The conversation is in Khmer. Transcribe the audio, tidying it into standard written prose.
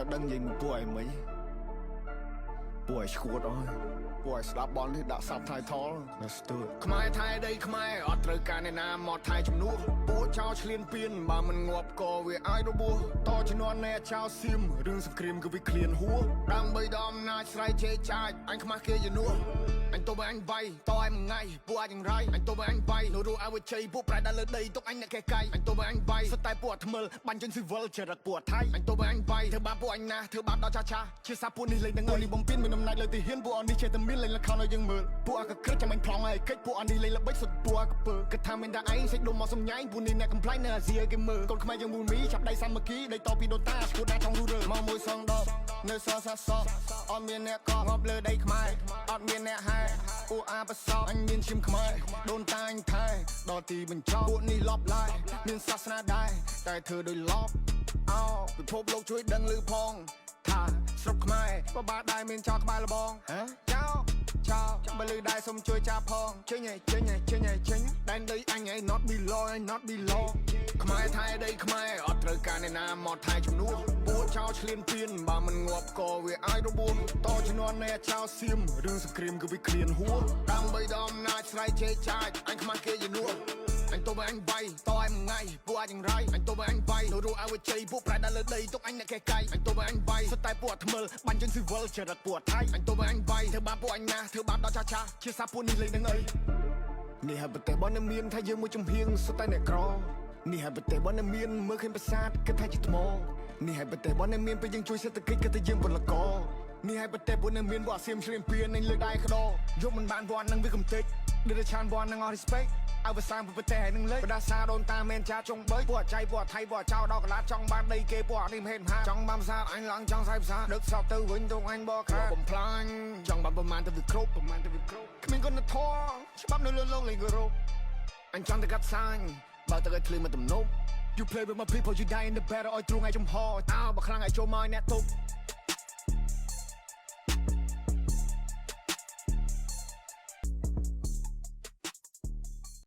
អ្នកដឹងនិយាយមួយពួកឯងមិញពួកឯងឈួតអើយពួកឯងស្ដាប់បននេះដាក់ subtitle នៅស្ទើរខ្មែរថៃដីខ្មែរអត់ត្រូវការអ្នកណាមកថៃជំនួសពួកចោលឆ្លៀនពៀនបើមិនងាប់ក៏វាអាចរបួសតជំនាន់អ្នកចោលសៀមរឿងសង្គ្រាមគឺវាឃ្លានហួរដើម្បីដល់អំណាចស្រ័យជេរចាចអញខ្មាស់គេជំនួសអញទៅបើអញវាយតឯមួយថ្ងៃពួកអាចយ៉ាងไรអញទៅបើអញវាយនោះអើជ័យពួកប្រែដល់លើដីទុកអញអ្នកកែកាយអញទៅបើអញវាយសុទ្ធតែពួកថ្មិលបាញ់ជន់ស៊ីវិលចរិតពួកថៃអញទៅបើអញវាយធ្វើបាបពួកអញណាធ្វើបាបដល់ចាជាសាពួកនេះលេងទាំងនេះបំពេញមានអំណាចលើទីហ៊ានពួកអននេះចេះតែមានលេងលខោឲ្យយើងមើលពួកអកក្រឹកចាំអញប្លង់ឲ្យកិច្ចពួកអននេះលេងល្បិចសុទ្ធពួកអកពើគិតថាមានតែឯងសេចដុំមកសំញ៉ៃពួកនេះអ្នកកំ plai នៅអាស៊ីគេមើលកូនខ្មែរយើងមូលមីចាប់ដៃសាមគ្គីដៃតពីដូនតាឈួតណាចង់រੂរើមកមួយសងដបនៅសសសអត់មានអ្នកកងប់លើដីខ្មែរអត់មានអ្នកហែពួកអាបសោអញមានឈាមខ្មែរដូនតាអញថែដល់ទីបញ្ចប់ពួកនេះលប់ឡាយមានសាសនាដែរតែធ្វើដោយលប់អោពិភពលោកជួយដឹងឮផងថាស្រុកខ្មែរបបាដែរមានចោលក្បាលលបងចោលបើលឺដែរសុំជួយចាប់ផងចេញដែនដីអញឯង not below ខ្មែរថៃដីខ្មែរអត់ត្រូវការអ្នកណាមកថៃជំនួសពួកចោលឆ្លៀនពៀនបើមិនងាប់ក៏វាអាចរបួសតជំនាន់អ្នកចោលសៀមរឿងសង្គ្រាមគឺវាឃ្លានហួរដើម្បីដល់អំណាចស្រ័យជេរចាចអញខ្មាស់គេជំនួសអញទៅបើអញវាយតឯមួយថ្ងៃពួកអាចយ៉ាងไรអញទៅបើអញវាយនោះអើជ័យពួកប្រែដល់លើដីទុកអញអ្នកកែកាយអញទៅបើអញវាយសុទ្ធតែពួកថ្មិលបាញ់ជន់ស៊ីវិលចរិតពួកថៃអញទៅបើអញវាយធ្វើបាបពួកអញណាធ្វើបាបដល់ចាជាសាពួកនេះលេងនឹងអីនេះហើយប្រទេសបនមានថាយើងមួយចំហៀងសុទ្ធតែអ្នកក្រនេះហើយប្រទេសបនមានមើលឃើញប្រាសាទគិតថាជាថ្មនេះហើយប្រទេសបនមានពេលយើងជួយសេដ្ឋកិច្ចគិតថាយើងពលករនេះហើយប្រទេសបនមានពួកអាសៀមឆ្លៀនពៀននឹងលើកដៃក្ដោយកមិនបានវត្តនឹងវាកំតិចដូចឆានវត្តនឹងអស់ respect អើភាសាប្រទេសនឹងលេបដាសាដូនតាមែនចាចុងបើពួកចៃពួកថៃពួកចៅដល់កន្លាចង់បានដីគេពួកនេះមិនហេតុហាចង់បានភាសាអញឡើងចង់សាយភាសាដឹកសោកទៅវិញទៅអញបកខាបំផ្លាញចង់បានប្រមាណទៅវាគ្រប់គ្មានគុណធម៌ច្បាប់នៅលើលោកលេងគោរពអញចង់តែកាត់សាញ់បើទៅឲ្យឃ្លីមកទំនប់ You play with my people you die in the battle ឲ្យទ្រូងឲ្យចំហអើបើខ្លាំងឲ្យចូលមកអ្នកទប់